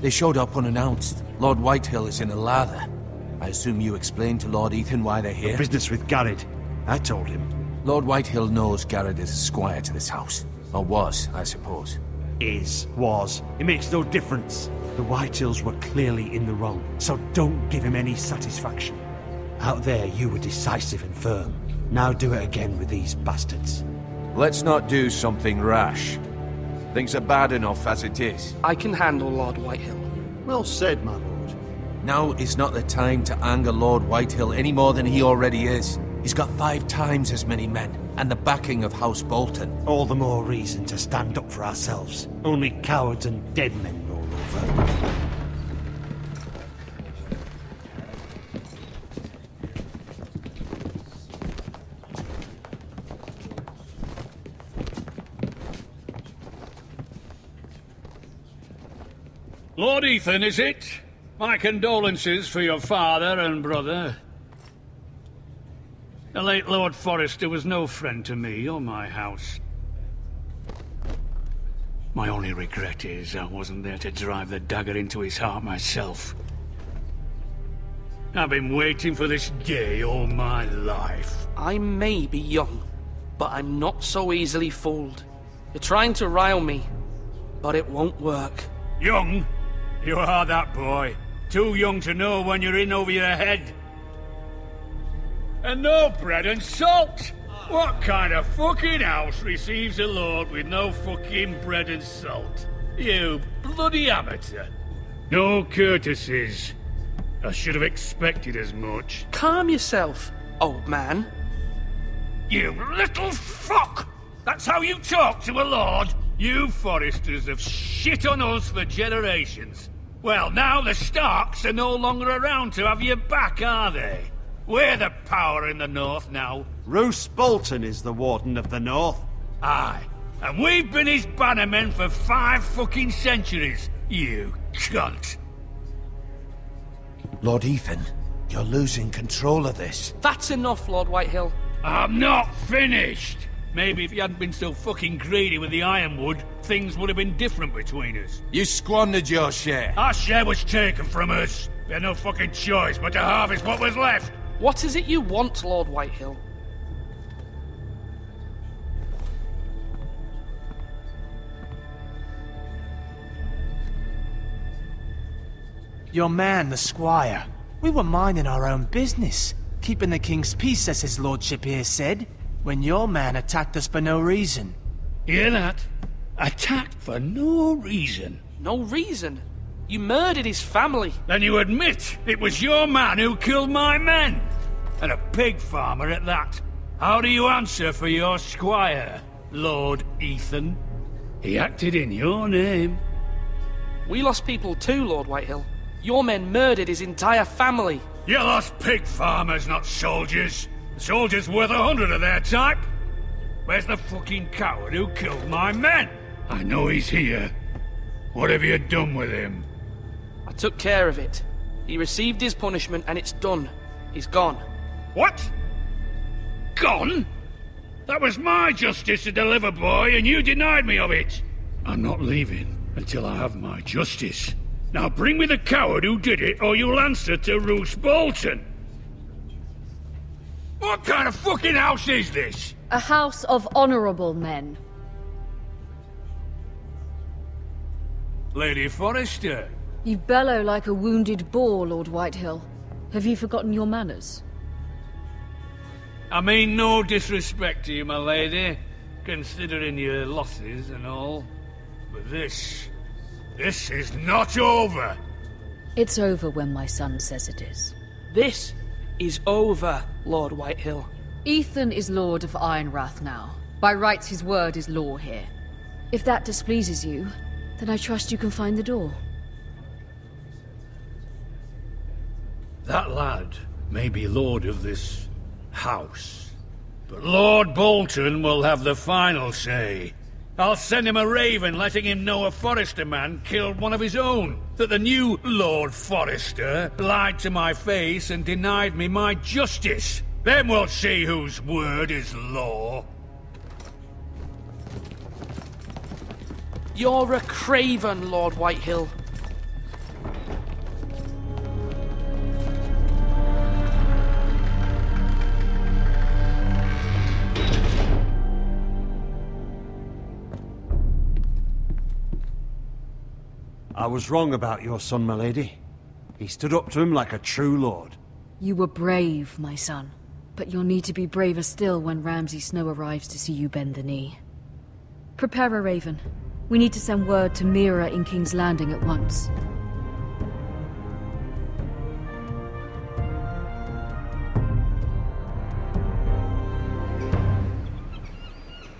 They showed up unannounced. Lord Whitehill is in a lather. I assume you explained to Lord Ethan why they're here? Business with Garrett. I told him. Lord Whitehill knows Garrett is a squire to this house. Or was, I suppose. Was. It makes no difference. The Whitehills were clearly in the wrong, so don't give him any satisfaction. Out there, you were decisive and firm. Now do it again with these bastards. Let's not do something rash. Things are bad enough as it is. I can handle Lord Whitehill. Well said, my lord. Now is not the time to anger Lord Whitehill any more than he already is. He's got 5 times as many men, and the backing of House Bolton. All the more reason to stand up for ourselves. Only cowards and dead men roll over. Lord Ethan, is it? My condolences for your father and brother. The late Lord Forrester was no friend to me or my house. My only regret is I wasn't there to drive the dagger into his heart myself. I've been waiting for this day all my life. I may be young, but I'm not so easily fooled. You're trying to rile me, but it won't work. Young? You are that boy. Too young to know when you're in over your head. And no bread and salt! What kind of fucking house receives a lord with no fucking bread and salt? You bloody amateur. No courtesies. I should have expected as much. Calm yourself, old man. You little fuck! That's how you talk to a lord? You Forresters have shit on us for generations. Well, now the Starks are no longer around to have your back, are they? We're the power in the north now. Roose Bolton is the Warden of the North. Aye. And we've been his bannermen for 5 fucking centuries, you cunt. Lord Ethan, you're losing control of this. That's enough, Lord Whitehill. I'm not finished! Maybe if you hadn't been so fucking greedy with the ironwood, things would have been different between us. You squandered your share. Our share was taken from us. We had no fucking choice but to harvest what was left. What is it you want, Lord Whitehill? Your man, the squire. We were minding our own business, keeping the king's peace, as his lordship here said, when your man attacked us for no reason. Hear that? Attacked for no reason. No reason? You murdered his family. Then you admit it was your man who killed my men. And a pig farmer at that. How do you answer for your squire, Lord Ethan? He acted in your name. We lost people too, Lord Whitehill. Your men murdered his entire family. You lost pig farmers, not soldiers. The soldiers worth 100 of their type. Where's the fucking coward who killed my men? I know he's here. What have you done with him? I took care of it. He received his punishment and it's done. He's gone. What? Gone? That was my justice to deliver, boy, and you denied me of it. I'm not leaving until I have my justice. Now bring me the coward who did it, or you'll answer to Roose Bolton. What kind of fucking house is this? A house of honorable men. Lady Forrester. You bellow like a wounded boar, Lord Whitehill. Have you forgotten your manners? I mean no disrespect to you, my lady, considering your losses and all. But this is not over. It's over when my son says it is. This is over, Lord Whitehill. Ethan is Lord of Ironrath now. By rights, his word is law here. If that displeases you, then I trust you can find the door. That lad may be lord of this house, but Lord Bolton will have the final say. I'll send him a raven letting him know a Forrester man killed one of his own, that the new Lord Forrester lied to my face and denied me my justice. Then we'll see whose word is law. You're a craven, Lord Whitehill. I was wrong about your son, my lady. He stood up to him like a true lord. You were brave, my son. But you'll need to be braver still when Ramsay Snow arrives to see you bend the knee. Prepare a raven. We need to send word to Mira in King's Landing at once.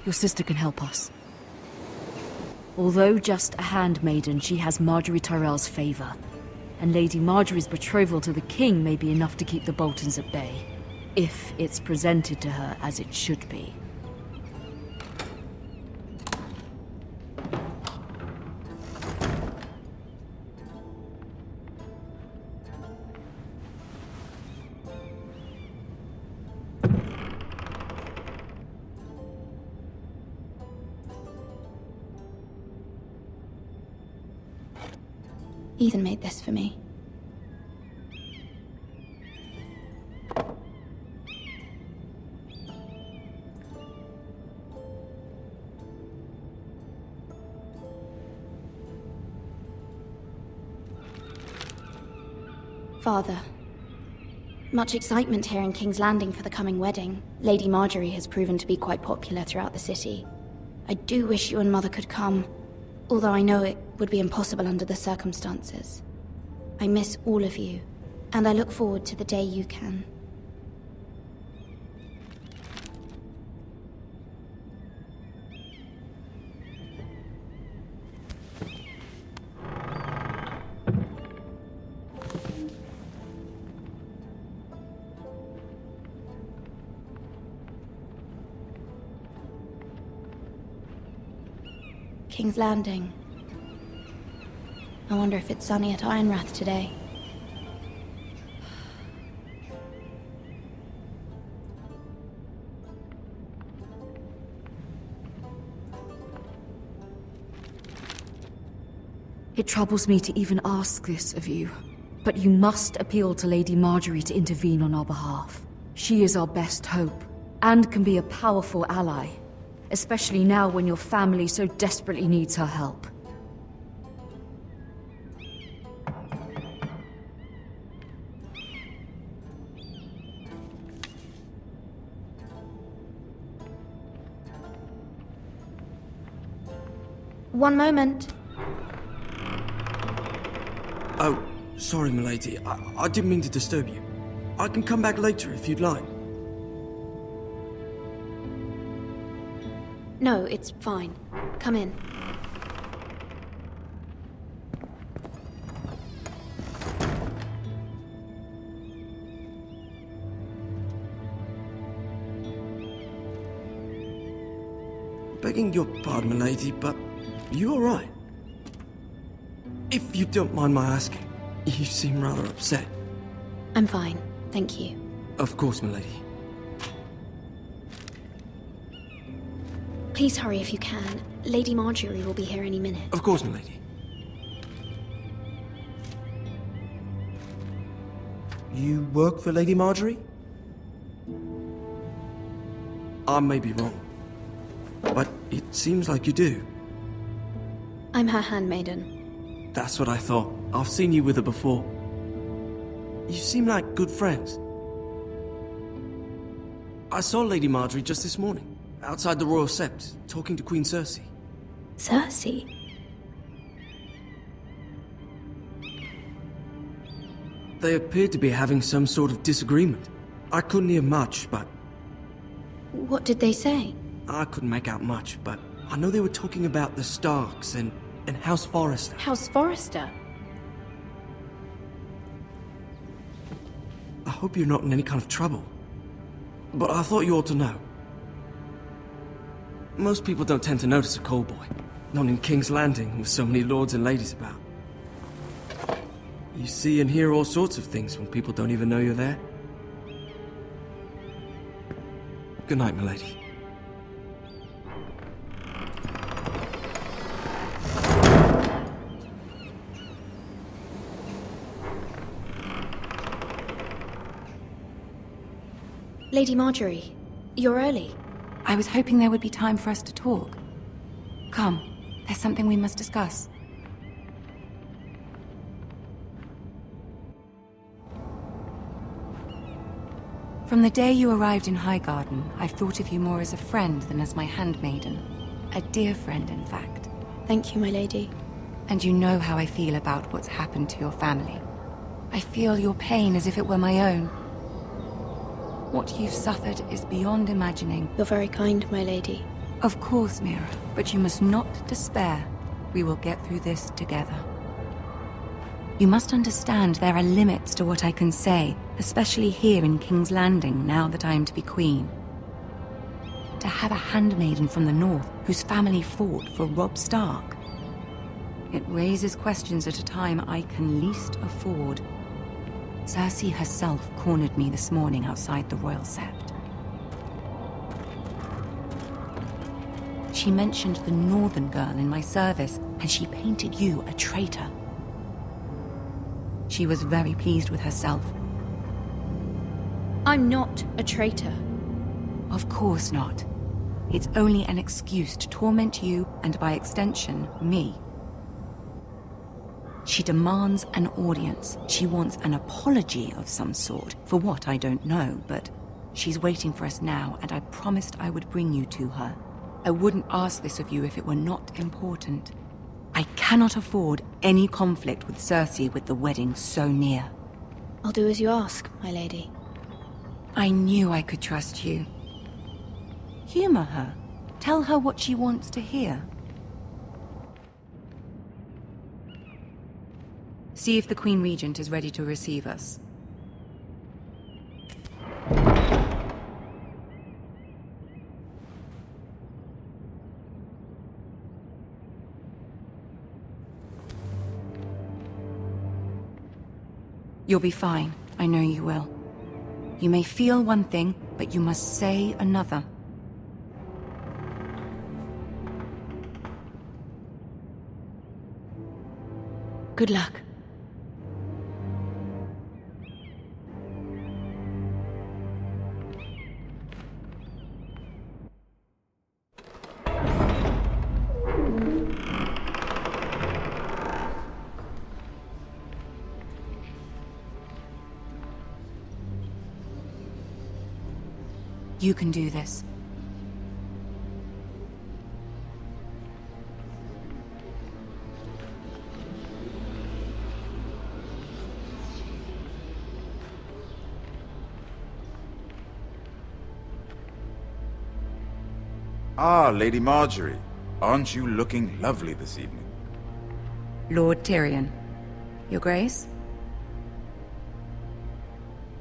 Your sister can help us. Although just a handmaiden, she has Margaery Tyrell's favor. And Lady Margaery's betrothal to the king may be enough to keep the Boltons at bay. If it's presented to her as it should be. Ethan made this for me. Father, much excitement here in King's Landing for the coming wedding. Lady Margaery has proven to be quite popular throughout the city. I do wish you and Mother could come, although I know it would be impossible under the circumstances. I miss all of you, and I look forward to the day you can. King's Landing. I wonder if it's sunny at Ironrath today. It troubles me to even ask this of you, but you must appeal to Lady Margaery to intervene on our behalf. She is our best hope, and can be a powerful ally. Especially now when your family so desperately needs her help. One moment. Oh, sorry, milady. I didn't mean to disturb you. I can come back later if you'd like. No, it's fine. Come in. Begging your pardon, milady, but you alright? If you don't mind my asking, you seem rather upset. I'm fine, thank you. Of course, milady. Please hurry if you can. Lady Margaery will be here any minute. Of course, milady. You work for Lady Margaery? I may be wrong, but it seems like you do. I'm her handmaiden. That's what I thought. I've seen you with her before. You seem like good friends. I saw Lady Margaery just this morning. Outside the Royal Sept, talking to Queen Cersei. Cersei? They appeared to be having some sort of disagreement. I couldn't hear much, but... What did they say? I couldn't make out much, but I know they were talking about the Starks and House Forrester. House Forrester? I hope you're not in any kind of trouble. But I thought you ought to know. Most people don't tend to notice a call boy. Not in King's Landing, with so many lords and ladies about. You see and hear all sorts of things when people don't even know you're there. Good night, milady. Lady Margaery, you're early. I was hoping there would be time for us to talk. Come, there's something we must discuss. From the day you arrived in Highgarden, I've thought of you more as a friend than as my handmaiden. A dear friend, in fact. Thank you, my lady. And you know how I feel about what's happened to your family. I feel your pain as if it were my own. What you've suffered is beyond imagining. You're very kind, my lady. Of course, Mira, but you must not despair. We will get through this together. You must understand there are limits to what I can say, especially here in King's Landing, now that I am to be queen. To have a handmaiden from the north whose family fought for Robb Stark. It raises questions at a time I can least afford. Cersei herself cornered me this morning outside the Royal Sept. She mentioned the northern girl in my service, and she painted you a traitor. She was very pleased with herself. I'm not a traitor. Of course not. It's only an excuse to torment you, and by extension, me. She demands an audience. She wants an apology of some sort, for what I don't know, but she's waiting for us now, and I promised I would bring you to her. I wouldn't ask this of you if it were not important. I cannot afford any conflict with Cersei with the wedding so near. I'll do as you ask, my lady. I knew I could trust you. Humor her. Tell her what she wants to hear. See if the Queen Regent is ready to receive us. You'll be fine. I know you will. You may feel one thing, but you must say another. Good luck. You can do this. Ah, Lady Margaery. Aren't you looking lovely this evening? Lord Tyrion. Your Grace?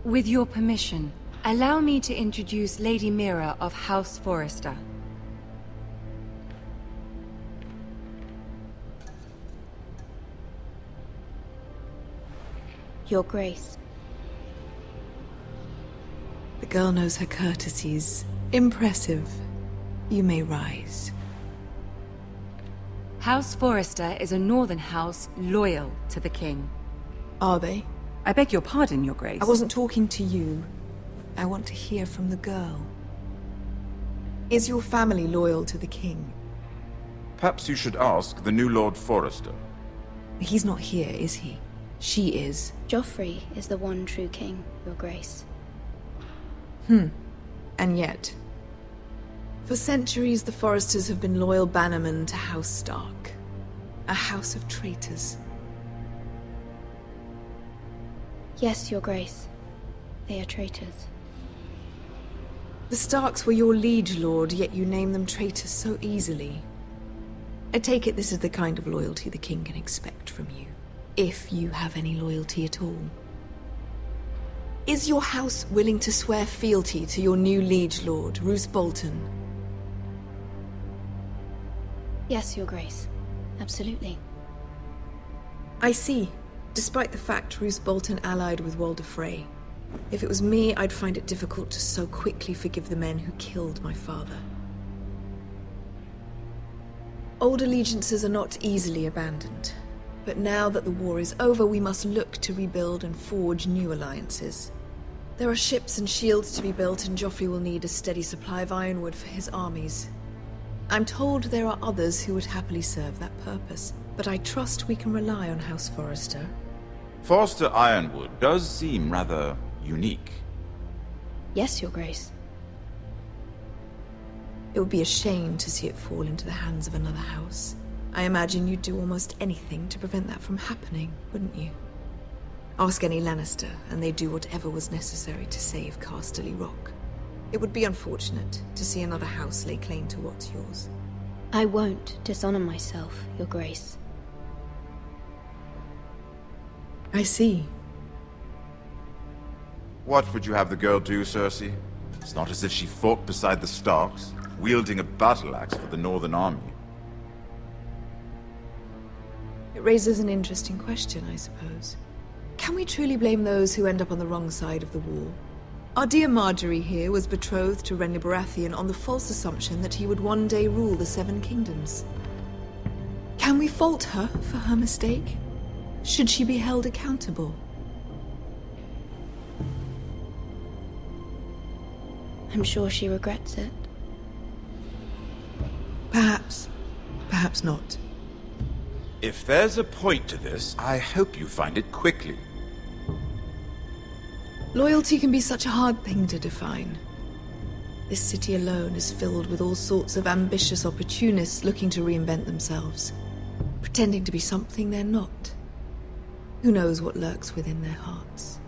With your permission, allow me to introduce Lady Mira of House Forrester. Your Grace. The girl knows her courtesies. Impressive. You may rise. House Forrester is a northern house loyal to the king. Are they? I beg your pardon, Your Grace. I wasn't talking to you. I want to hear from the girl. Is your family loyal to the king? Perhaps you should ask the new Lord Forrester. He's not here, is he? She is. Joffrey is the one true king, Your Grace. And yet... For centuries, the Forresters have been loyal bannermen to House Stark. A house of traitors. Yes, Your Grace. They are traitors. The Starks were your liege lord, yet you name them traitors so easily. I take it this is the kind of loyalty the king can expect from you. If you have any loyalty at all. Is your house willing to swear fealty to your new liege lord, Roose Bolton? Yes, Your Grace. Absolutely. I see. Despite the fact Roose Bolton allied with Walder Frey. If it was me, I'd find it difficult to so quickly forgive the men who killed my father. Old allegiances are not easily abandoned. But now that the war is over, we must look to rebuild and forge new alliances. There are ships and shields to be built, and Joffrey will need a steady supply of ironwood for his armies. I'm told there are others who would happily serve that purpose, but I trust we can rely on House Forrester. Forrester Ironwood does seem rather unique. Yes, Your Grace. It would be a shame to see it fall into the hands of another house. I imagine you'd do almost anything to prevent that from happening, wouldn't you? Ask any Lannister, and they'd do whatever was necessary to save Casterly Rock. It would be unfortunate to see another house lay claim to what's yours. I won't dishonor myself, Your Grace. I see. What would you have the girl do, Cersei? It's not as if she fought beside the Starks, wielding a battle axe for the Northern Army. It raises an interesting question, I suppose. Can we truly blame those who end up on the wrong side of the wall? Our dear Margaery here was betrothed to Renly Baratheon on the false assumption that he would one day rule the Seven Kingdoms. Can we fault her for her mistake? Should she be held accountable? I'm sure she regrets it. Perhaps. Perhaps not. If there's a point to this, I hope you find it quickly. Loyalty can be such a hard thing to define. This city alone is filled with all sorts of ambitious opportunists looking to reinvent themselves, pretending to be something they're not. Who knows what lurks within their hearts?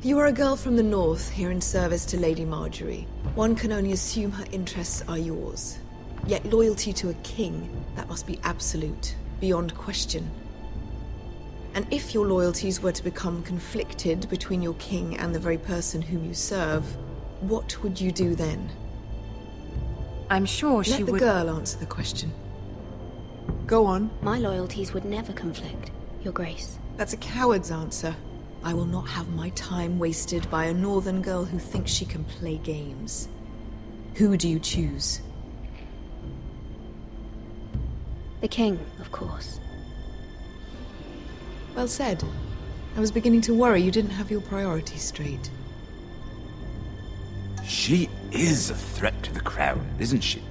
You are a girl from the north, here in service to Lady Margaery. One can only assume her interests are yours. Yet loyalty to a king, that must be absolute, beyond question. And if your loyalties were to become conflicted between your king and the very person whom you serve, what would you do then? I'm sure she would... Let the girl answer the question. Go on. My loyalties would never conflict, Your Grace. That's a coward's answer. I will not have my time wasted by a northern girl who thinks she can play games. Who do you choose? The king, of course. Well said. I was beginning to worry you didn't have your priorities straight. She is a threat to the crown, isn't she?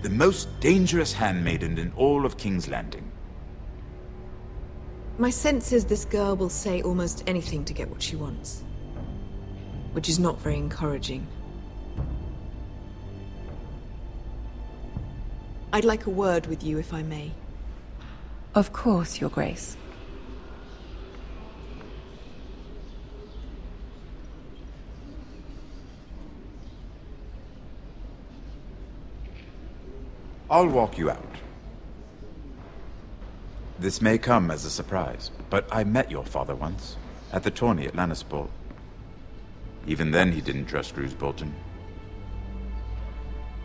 The most dangerous handmaiden in all of King's Landing. My sense is this girl will say almost anything to get what she wants. Which is not very encouraging. I'd like a word with you, if I may. Of course, Your Grace. I'll walk you out. This may come as a surprise, but I met your father once, at the tourney at Lannisport. Even then he didn't trust Roose Bolton.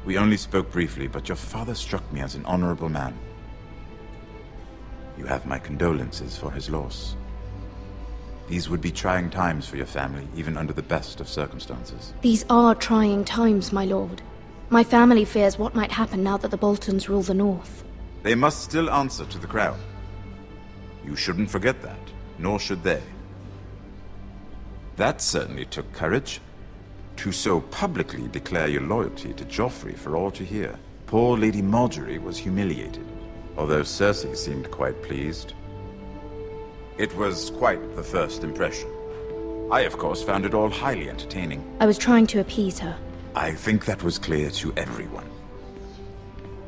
We only spoke briefly, but your father struck me as an honorable man. You have my condolences for his loss. These would be trying times for your family, even under the best of circumstances. These are trying times, my lord. My family fears what might happen now that the Boltons rule the North. They must still answer to the crown. You shouldn't forget that, nor should they. That certainly took courage. To so publicly declare your loyalty to Joffrey for all to hear. Poor Lady Margaery was humiliated, although Cersei seemed quite pleased. It was quite the first impression. I, of course, found it all highly entertaining. I was trying to appease her. I think that was clear to everyone.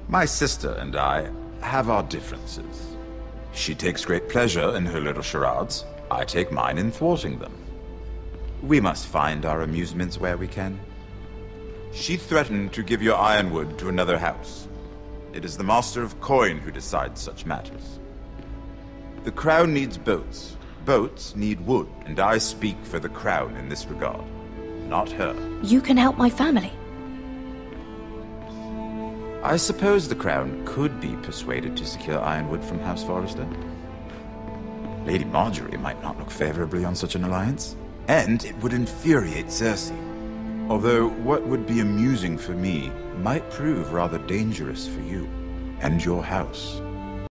My sister and I have our differences. She takes great pleasure in her little charades. I take mine in thwarting them. We must find our amusements where we can. She threatened to give your ironwood to another house. It is the Master of Coin who decides such matters. The crown needs boats. Boats need wood, and I speak for the crown in this regard, not her. You can help my family. I suppose the crown could be persuaded to secure ironwood from House Forrester. Lady Margaery might not look favorably on such an alliance. And it would infuriate Cersei. Although what would be amusing for me might prove rather dangerous for you and your house.